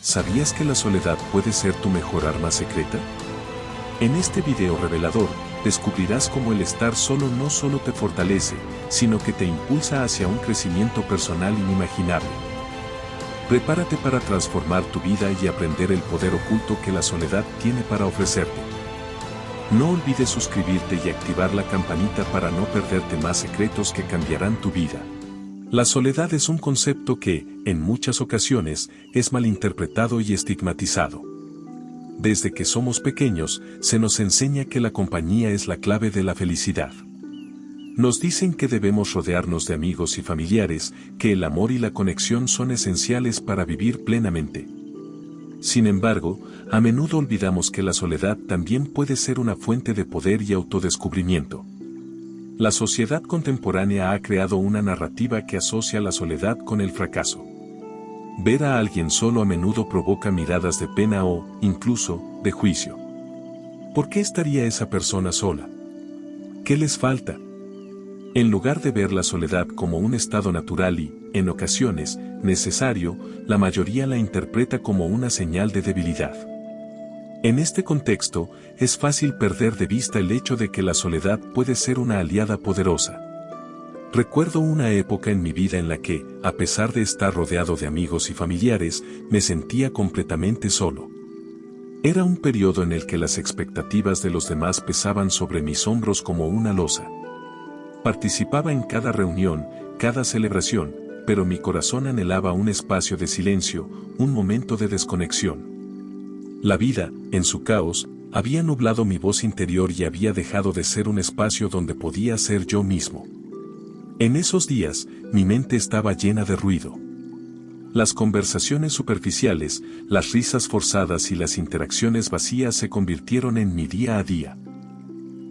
¿Sabías que la soledad puede ser tu mejor arma secreta? En este video revelador, descubrirás cómo el estar solo no solo te fortalece, sino que te impulsa hacia un crecimiento personal inimaginable. Prepárate para transformar tu vida y aprender el poder oculto que la soledad tiene para ofrecerte. No olvides suscribirte y activar la campanita para no perderte más secretos que cambiarán tu vida. La soledad es un concepto que, en muchas ocasiones, es malinterpretado y estigmatizado. Desde que somos pequeños, se nos enseña que la compañía es la clave de la felicidad. Nos dicen que debemos rodearnos de amigos y familiares, que el amor y la conexión son esenciales para vivir plenamente. Sin embargo, a menudo olvidamos que la soledad también puede ser una fuente de poder y autodescubrimiento. La sociedad contemporánea ha creado una narrativa que asocia la soledad con el fracaso. Ver a alguien solo a menudo provoca miradas de pena o, incluso, de juicio. ¿Por qué estaría esa persona sola? ¿Qué les falta? En lugar de ver la soledad como un estado natural y, en ocasiones, necesario, la mayoría la interpreta como una señal de debilidad. En este contexto, es fácil perder de vista el hecho de que la soledad puede ser una aliada poderosa. Recuerdo una época en mi vida en la que, a pesar de estar rodeado de amigos y familiares, me sentía completamente solo. Era un periodo en el que las expectativas de los demás pesaban sobre mis hombros como una losa. Participaba en cada reunión, cada celebración, pero mi corazón anhelaba un espacio de silencio, un momento de desconexión. La vida, en su caos, había nublado mi voz interior y había dejado de ser un espacio donde podía ser yo mismo. En esos días, mi mente estaba llena de ruido. Las conversaciones superficiales, las risas forzadas y las interacciones vacías se convirtieron en mi día a día.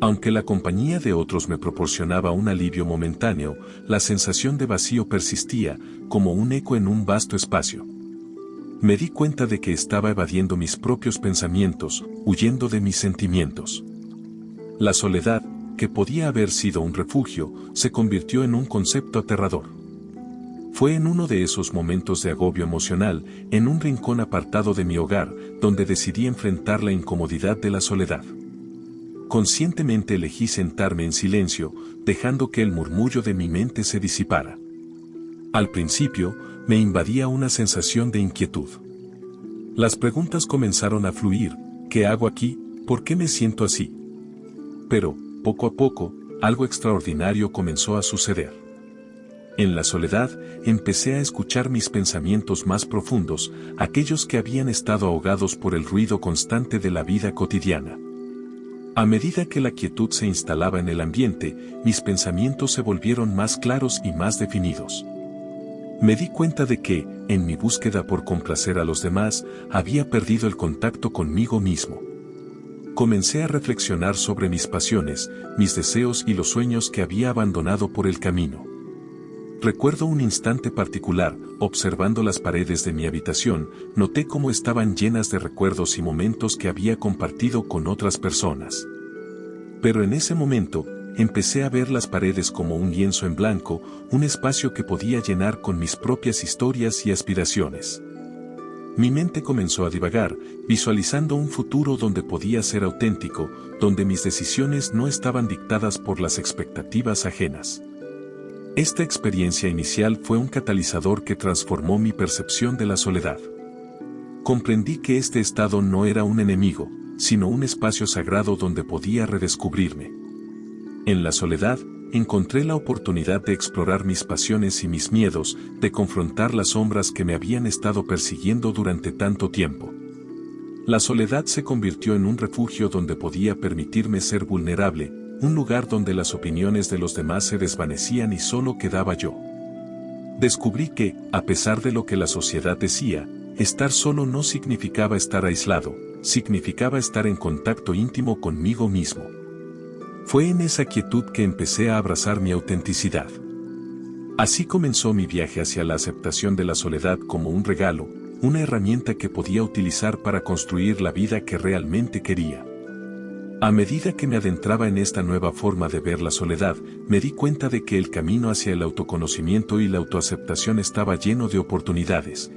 Aunque la compañía de otros me proporcionaba un alivio momentáneo, la sensación de vacío persistía, como un eco en un vasto espacio. Me di cuenta de que estaba evadiendo mis propios pensamientos, huyendo de mis sentimientos. La soledad, que podía haber sido un refugio, se convirtió en un concepto aterrador. Fue en uno de esos momentos de agobio emocional, en un rincón apartado de mi hogar, donde decidí enfrentar la incomodidad de la soledad. Conscientemente elegí sentarme en silencio, dejando que el murmullo de mi mente se disipara. Al principio, me invadía una sensación de inquietud. Las preguntas comenzaron a fluir: ¿qué hago aquí? ¿Por qué me siento así? Pero, poco a poco, algo extraordinario comenzó a suceder. En la soledad, empecé a escuchar mis pensamientos más profundos, aquellos que habían estado ahogados por el ruido constante de la vida cotidiana. A medida que la quietud se instalaba en el ambiente, mis pensamientos se volvieron más claros y más definidos. Me di cuenta de que, en mi búsqueda por complacer a los demás, había perdido el contacto conmigo mismo. Comencé a reflexionar sobre mis pasiones, mis deseos y los sueños que había abandonado por el camino. Recuerdo un instante particular, observando las paredes de mi habitación, noté cómo estaban llenas de recuerdos y momentos que había compartido con otras personas. Pero en ese momento, empecé a ver las paredes como un lienzo en blanco, un espacio que podía llenar con mis propias historias y aspiraciones. Mi mente comenzó a divagar, visualizando un futuro donde podía ser auténtico, donde mis decisiones no estaban dictadas por las expectativas ajenas. Esta experiencia inicial fue un catalizador que transformó mi percepción de la soledad. Comprendí que este estado no era un enemigo, sino un espacio sagrado donde podía redescubrirme. En la soledad, encontré la oportunidad de explorar mis pasiones y mis miedos, de confrontar las sombras que me habían estado persiguiendo durante tanto tiempo. La soledad se convirtió en un refugio donde podía permitirme ser vulnerable, un lugar donde las opiniones de los demás se desvanecían y solo quedaba yo. Descubrí que, a pesar de lo que la sociedad decía, estar solo no significaba estar aislado, significaba estar en contacto íntimo conmigo mismo. Fue en esa quietud que empecé a abrazar mi autenticidad. Así comenzó mi viaje hacia la aceptación de la soledad como un regalo, una herramienta que podía utilizar para construir la vida que realmente quería. A medida que me adentraba en esta nueva forma de ver la soledad, me di cuenta de que el camino hacia el autoconocimiento y la autoaceptación estaba lleno de oportunidades.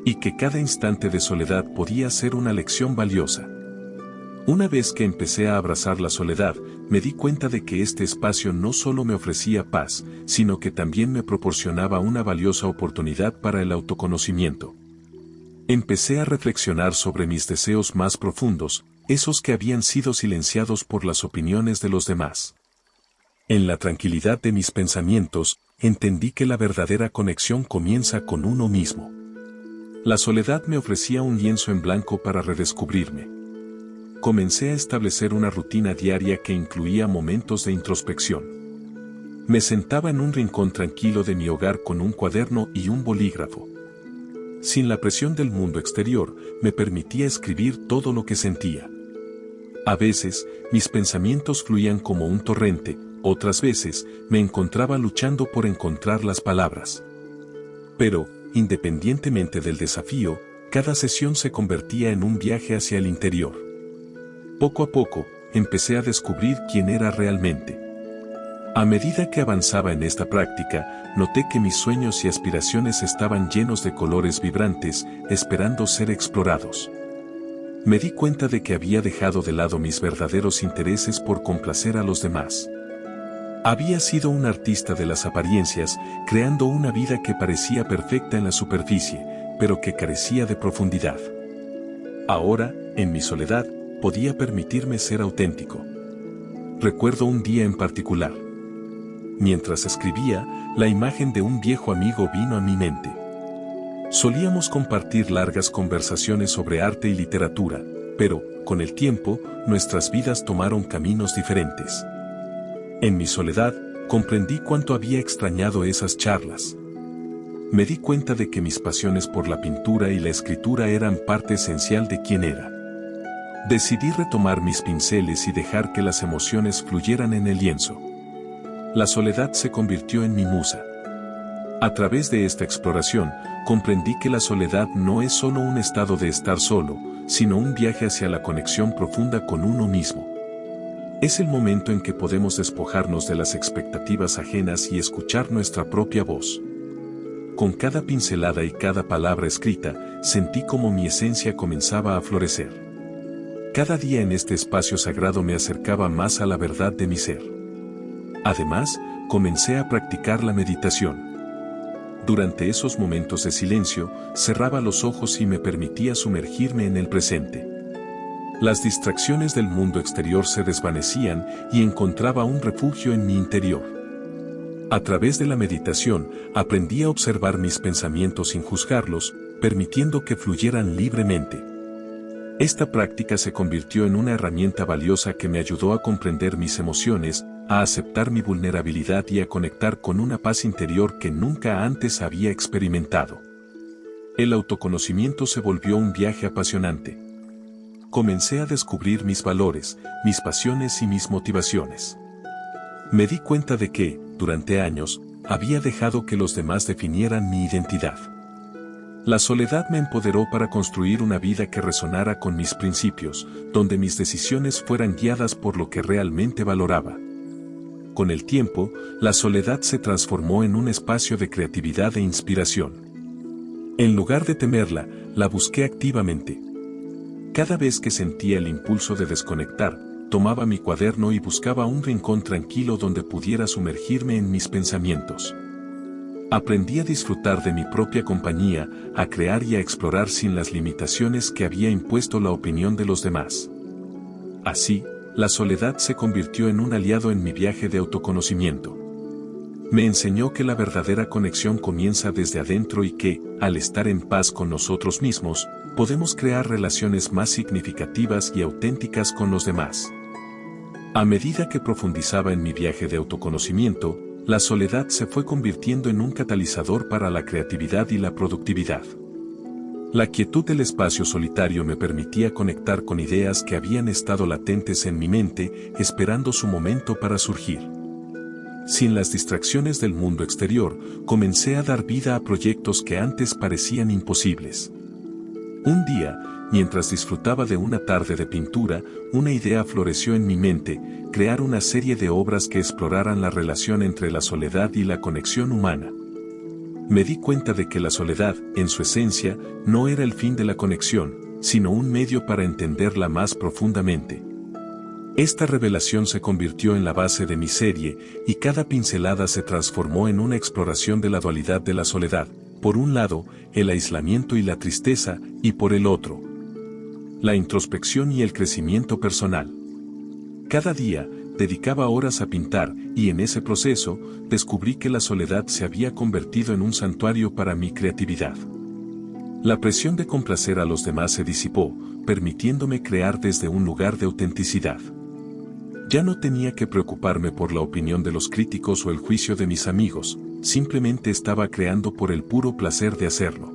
y que cada instante de soledad podía ser una lección valiosa. Una vez que empecé a abrazar la soledad, me di cuenta de que este espacio no solo me ofrecía paz, sino que también me proporcionaba una valiosa oportunidad para el autoconocimiento. Empecé a reflexionar sobre mis deseos más profundos, esos que habían sido silenciados por las opiniones de los demás. En la tranquilidad de mis pensamientos, entendí que la verdadera conexión comienza con uno mismo. La soledad me ofrecía un lienzo en blanco para redescubrirme. Comencé a establecer una rutina diaria que incluía momentos de introspección. Me sentaba en un rincón tranquilo de mi hogar con un cuaderno y un bolígrafo. Sin la presión del mundo exterior, me permitía escribir todo lo que sentía. A veces, mis pensamientos fluían como un torrente, otras veces, me encontraba luchando por encontrar las palabras. Pero, independientemente del desafío, cada sesión se convertía en un viaje hacia el interior. Poco a poco, empecé a descubrir quién era realmente. A medida que avanzaba en esta práctica, noté que mis sueños y aspiraciones estaban llenos de colores vibrantes, esperando ser explorados. Me di cuenta de que había dejado de lado mis verdaderos intereses por complacer a los demás. Había sido un artista de las apariencias, creando una vida que parecía perfecta en la superficie, pero que carecía de profundidad. Ahora, en mi soledad, podía permitirme ser auténtico. Recuerdo un día en particular. Mientras escribía, la imagen de un viejo amigo vino a mi mente. Solíamos compartir largas conversaciones sobre arte y literatura, pero, con el tiempo, nuestras vidas tomaron caminos diferentes. En mi soledad, comprendí cuánto había extrañado esas charlas. Me di cuenta de que mis pasiones por la pintura y la escritura eran parte esencial de quién era. Decidí retomar mis pinceles y dejar que las emociones fluyeran en el lienzo. La soledad se convirtió en mi musa. A través de esta exploración, comprendí que la soledad no es solo un estado de estar solo, sino un viaje hacia la conexión profunda con uno mismo. Es el momento en que podemos despojarnos de las expectativas ajenas y escuchar nuestra propia voz. Con cada pincelada y cada palabra escrita, sentí como mi esencia comenzaba a florecer. Cada día en este espacio sagrado me acercaba más a la verdad de mi ser. Además, comencé a practicar la meditación. Durante esos momentos de silencio, cerraba los ojos y me permitía sumergirme en el presente. Las distracciones del mundo exterior se desvanecían y encontraba un refugio en mi interior. A través de la meditación, aprendí a observar mis pensamientos sin juzgarlos, permitiendo que fluyeran libremente. Esta práctica se convirtió en una herramienta valiosa que me ayudó a comprender mis emociones, a aceptar mi vulnerabilidad y a conectar con una paz interior que nunca antes había experimentado. El autoconocimiento se volvió un viaje apasionante. Comencé a descubrir mis valores, mis pasiones y mis motivaciones. Me di cuenta de que, durante años, había dejado que los demás definieran mi identidad. La soledad me empoderó para construir una vida que resonara con mis principios, donde mis decisiones fueran guiadas por lo que realmente valoraba. Con el tiempo, la soledad se transformó en un espacio de creatividad e inspiración. En lugar de temerla, la busqué activamente. Cada vez que sentía el impulso de desconectar, tomaba mi cuaderno y buscaba un rincón tranquilo donde pudiera sumergirme en mis pensamientos. Aprendí a disfrutar de mi propia compañía, a crear y a explorar sin las limitaciones que había impuesto la opinión de los demás. Así, la soledad se convirtió en un aliado en mi viaje de autoconocimiento. Me enseñó que la verdadera conexión comienza desde adentro y que, al estar en paz con nosotros mismos, podemos crear relaciones más significativas y auténticas con los demás. A medida que profundizaba en mi viaje de autoconocimiento, la soledad se fue convirtiendo en un catalizador para la creatividad y la productividad. La quietud del espacio solitario me permitía conectar con ideas que habían estado latentes en mi mente, esperando su momento para surgir. Sin las distracciones del mundo exterior, comencé a dar vida a proyectos que antes parecían imposibles. Un día, mientras disfrutaba de una tarde de pintura, una idea floreció en mi mente: crear una serie de obras que exploraran la relación entre la soledad y la conexión humana. me di cuenta de que la soledad, en su esencia, no era el fin de la conexión, sino un medio para entenderla más profundamente. Esta revelación se convirtió en la base de mi serie, y cada pincelada se transformó en una exploración de la dualidad de la soledad, por un lado, el aislamiento y la tristeza, y por el otro, la introspección y el crecimiento personal. Cada día, dedicaba horas a pintar, y en ese proceso, descubrí que la soledad se había convertido en un santuario para mi creatividad. La presión de complacer a los demás se disipó, permitiéndome crear desde un lugar de autenticidad. Ya no tenía que preocuparme por la opinión de los críticos o el juicio de mis amigos, simplemente estaba creando por el puro placer de hacerlo.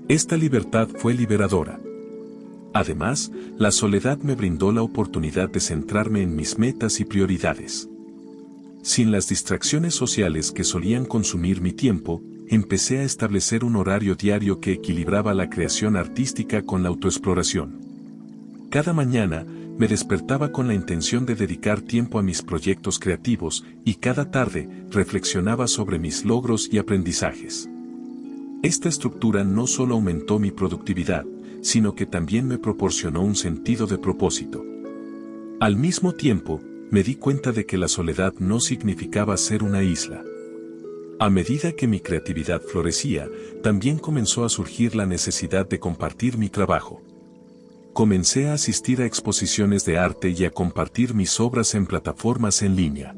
Esta libertad fue liberadora. Además, la soledad me brindó la oportunidad de centrarme en mis metas y prioridades. Sin las distracciones sociales que solían consumir mi tiempo, empecé a establecer un horario diario que equilibraba la creación artística con la autoexploración. Cada mañana, me despertaba con la intención de dedicar tiempo a mis proyectos creativos, y cada tarde, reflexionaba sobre mis logros y aprendizajes. Esta estructura no solo aumentó mi productividad, sino que también me proporcionó un sentido de propósito. Al mismo tiempo, me di cuenta de que la soledad no significaba ser una isla. A medida que mi creatividad florecía, también comenzó a surgir la necesidad de compartir mi trabajo. Comencé a asistir a exposiciones de arte y a compartir mis obras en plataformas en línea.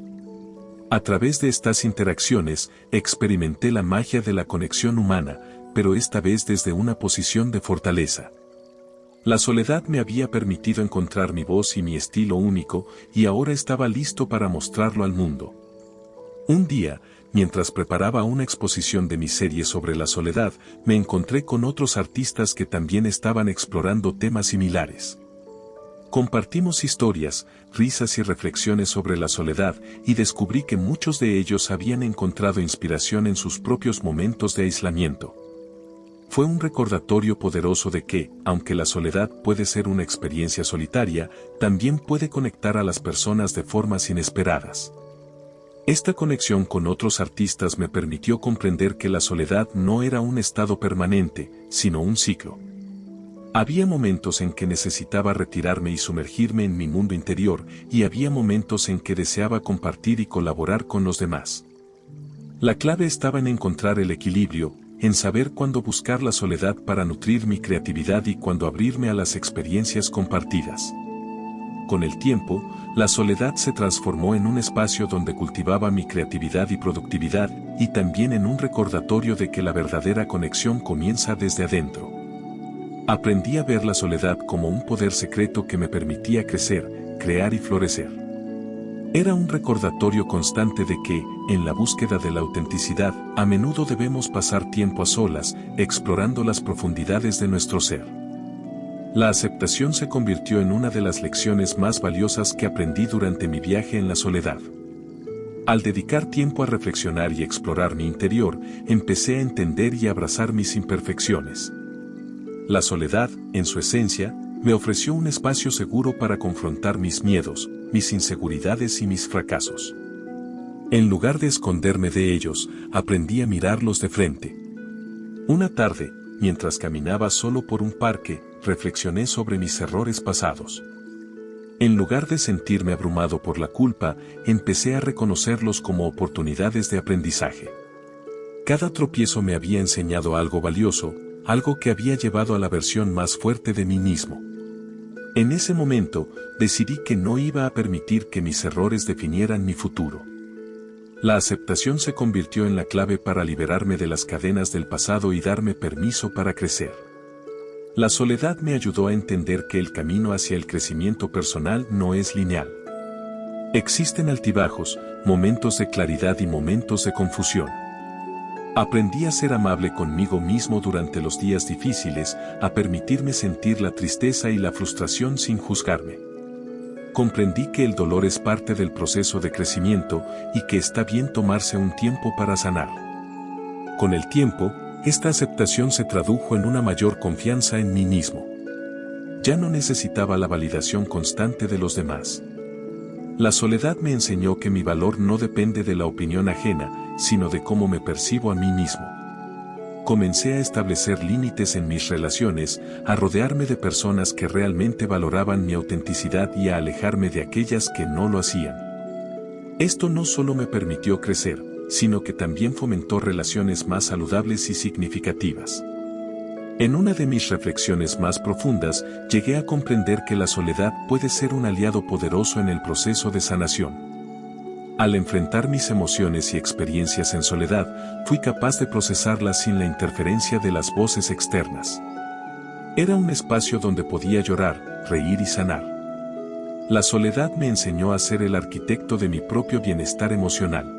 A través de estas interacciones, experimenté la magia de la conexión humana, pero esta vez desde una posición de fortaleza. La soledad me había permitido encontrar mi voz y mi estilo único, y ahora estaba listo para mostrarlo al mundo. Un día, mientras preparaba una exposición de mi serie sobre la soledad, me encontré con otros artistas que también estaban explorando temas similares. Compartimos historias, risas y reflexiones sobre la soledad, y descubrí que muchos de ellos habían encontrado inspiración en sus propios momentos de aislamiento. Fue un recordatorio poderoso de que, aunque la soledad puede ser una experiencia solitaria, también puede conectar a las personas de formas inesperadas. Esta conexión con otros artistas me permitió comprender que la soledad no era un estado permanente, sino un ciclo. Había momentos en que necesitaba retirarme y sumergirme en mi mundo interior, y había momentos en que deseaba compartir y colaborar con los demás. La clave estaba en encontrar el equilibrio, en saber cuándo buscar la soledad para nutrir mi creatividad y cuándo abrirme a las experiencias compartidas. Con el tiempo, la soledad se transformó en un espacio donde cultivaba mi creatividad y productividad, y también en un recordatorio de que la verdadera conexión comienza desde adentro. Aprendí a ver la soledad como un poder secreto que me permitía crecer, crear y florecer. Era un recordatorio constante de que, en la búsqueda de la autenticidad, a menudo debemos pasar tiempo a solas, explorando las profundidades de nuestro ser. La aceptación se convirtió en una de las lecciones más valiosas que aprendí durante mi viaje en la soledad. Al dedicar tiempo a reflexionar y explorar mi interior, empecé a entender y abrazar mis imperfecciones. La soledad, en su esencia, me ofreció un espacio seguro para confrontar mis miedos, mis inseguridades y mis fracasos. En lugar de esconderme de ellos, aprendí a mirarlos de frente. Una tarde, mientras caminaba solo por un parque, reflexioné sobre mis errores pasados. En lugar de sentirme abrumado por la culpa, empecé a reconocerlos como oportunidades de aprendizaje. Cada tropiezo me había enseñado algo valioso, algo que había llevado a la versión más fuerte de mí mismo. En ese momento, decidí que no iba a permitir que mis errores definieran mi futuro. La aceptación se convirtió en la clave para liberarme de las cadenas del pasado y darme permiso para crecer. La soledad me ayudó a entender que el camino hacia el crecimiento personal no es lineal. Existen altibajos, momentos de claridad y momentos de confusión. Aprendí a ser amable conmigo mismo durante los días difíciles, a permitirme sentir la tristeza y la frustración sin juzgarme. Comprendí que el dolor es parte del proceso de crecimiento y que está bien tomarse un tiempo para sanar. Con el tiempo, esta aceptación se tradujo en una mayor confianza en mí mismo. Ya no necesitaba la validación constante de los demás. La soledad me enseñó que mi valor no depende de la opinión ajena, sino de cómo me percibo a mí mismo. Comencé a establecer límites en mis relaciones, a rodearme de personas que realmente valoraban mi autenticidad y a alejarme de aquellas que no lo hacían. Esto no solo me permitió crecer, sino que también fomentó relaciones más saludables y significativas. En una de mis reflexiones más profundas, llegué a comprender que la soledad puede ser un aliado poderoso en el proceso de sanación. Al enfrentar mis emociones y experiencias en soledad, fui capaz de procesarlas sin la interferencia de las voces externas. Era un espacio donde podía llorar, reír y sanar. La soledad me enseñó a ser el arquitecto de mi propio bienestar emocional.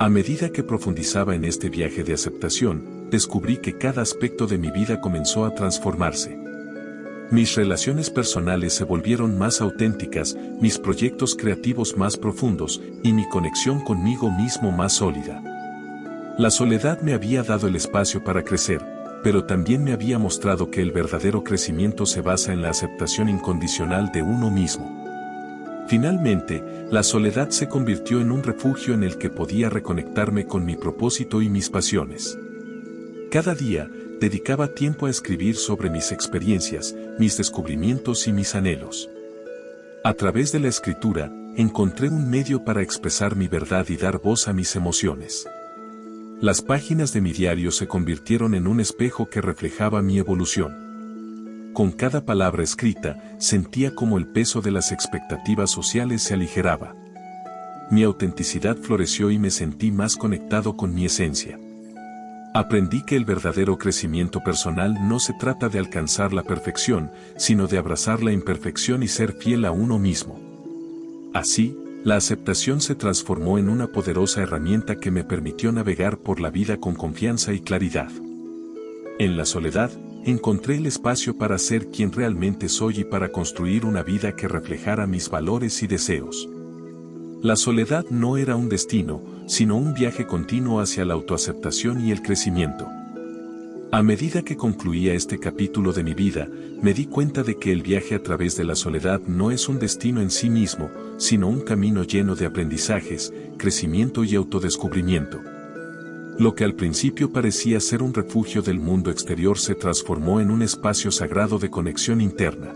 A medida que profundizaba en este viaje de aceptación, descubrí que cada aspecto de mi vida comenzó a transformarse. Mis relaciones personales se volvieron más auténticas, mis proyectos creativos más profundos y mi conexión conmigo mismo más sólida. La soledad me había dado el espacio para crecer, pero también me había mostrado que el verdadero crecimiento se basa en la aceptación incondicional de uno mismo. Finalmente, la soledad se convirtió en un refugio en el que podía reconectarme con mi propósito y mis pasiones. Cada día, dedicaba tiempo a escribir sobre mis experiencias, mis descubrimientos y mis anhelos. A través de la escritura, encontré un medio para expresar mi verdad y dar voz a mis emociones. Las páginas de mi diario se convirtieron en un espejo que reflejaba mi evolución. Con cada palabra escrita, sentía como el peso de las expectativas sociales se aligeraba. Mi autenticidad floreció y me sentí más conectado con mi esencia. Aprendí que el verdadero crecimiento personal no se trata de alcanzar la perfección, sino de abrazar la imperfección y ser fiel a uno mismo. Así, la aceptación se transformó en una poderosa herramienta que me permitió navegar por la vida con confianza y claridad. En la soledad, encontré el espacio para ser quien realmente soy y para construir una vida que reflejara mis valores y deseos. La soledad no era un destino, sino un viaje continuo hacia la autoaceptación y el crecimiento. A medida que concluía este capítulo de mi vida, me di cuenta de que el viaje a través de la soledad no es un destino en sí mismo, sino un camino lleno de aprendizajes, crecimiento y autodescubrimiento. Lo que al principio parecía ser un refugio del mundo exterior se transformó en un espacio sagrado de conexión interna.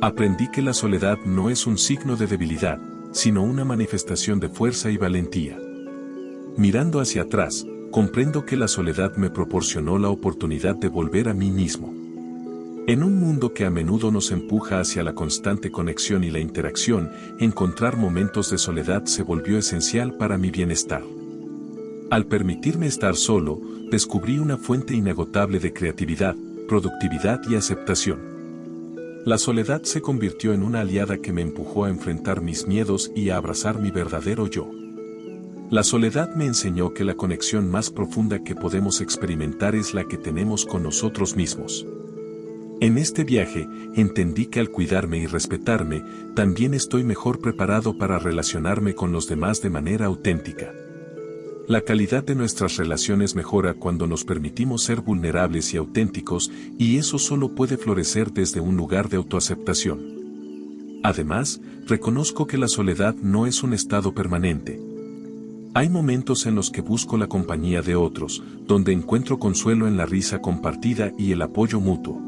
Aprendí que la soledad no es un signo de debilidad, sino una manifestación de fuerza y valentía. Mirando hacia atrás, comprendo que la soledad me proporcionó la oportunidad de volver a mí mismo. En un mundo que a menudo nos empuja hacia la constante conexión y la interacción, encontrar momentos de soledad se volvió esencial para mi bienestar. Al permitirme estar solo, descubrí una fuente inagotable de creatividad, productividad y aceptación. La soledad se convirtió en una aliada que me empujó a enfrentar mis miedos y a abrazar mi verdadero yo. La soledad me enseñó que la conexión más profunda que podemos experimentar es la que tenemos con nosotros mismos. En este viaje, entendí que al cuidarme y respetarme, también estoy mejor preparado para relacionarme con los demás de manera auténtica. La calidad de nuestras relaciones mejora cuando nos permitimos ser vulnerables y auténticos, y eso solo puede florecer desde un lugar de autoaceptación. Además, reconozco que la soledad no es un estado permanente. Hay momentos en los que busco la compañía de otros, donde encuentro consuelo en la risa compartida y el apoyo mutuo.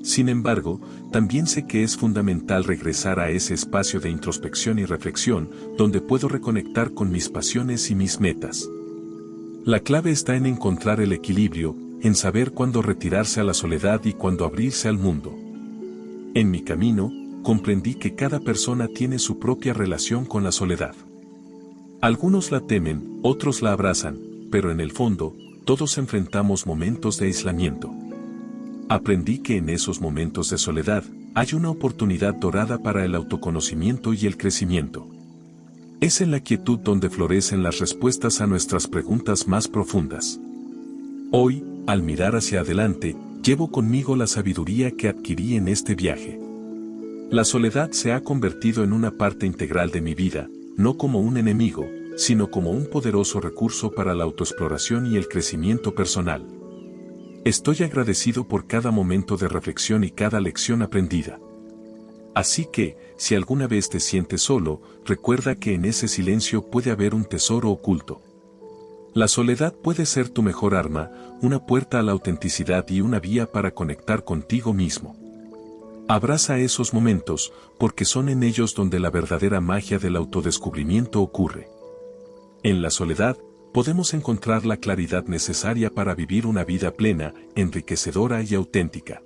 Sin embargo, también sé que es fundamental regresar a ese espacio de introspección y reflexión, donde puedo reconectar con mis pasiones y mis metas. La clave está en encontrar el equilibrio, en saber cuándo retirarse a la soledad y cuándo abrirse al mundo. En mi camino, comprendí que cada persona tiene su propia relación con la soledad. Algunos la temen, otros la abrazan, pero en el fondo, todos enfrentamos momentos de aislamiento. Aprendí que en esos momentos de soledad, hay una oportunidad dorada para el autoconocimiento y el crecimiento. Es en la quietud donde florecen las respuestas a nuestras preguntas más profundas. Hoy, al mirar hacia adelante, llevo conmigo la sabiduría que adquirí en este viaje. La soledad se ha convertido en una parte integral de mi vida, no como un enemigo, sino como un poderoso recurso para la autoexploración y el crecimiento personal. Estoy agradecido por cada momento de reflexión y cada lección aprendida. Así que, si alguna vez te sientes solo, recuerda que en ese silencio puede haber un tesoro oculto. La soledad puede ser tu mejor arma, una puerta a la autenticidad y una vía para conectar contigo mismo. Abraza esos momentos, porque son en ellos donde la verdadera magia del autodescubrimiento ocurre. En la soledad, podemos encontrar la claridad necesaria para vivir una vida plena, enriquecedora y auténtica.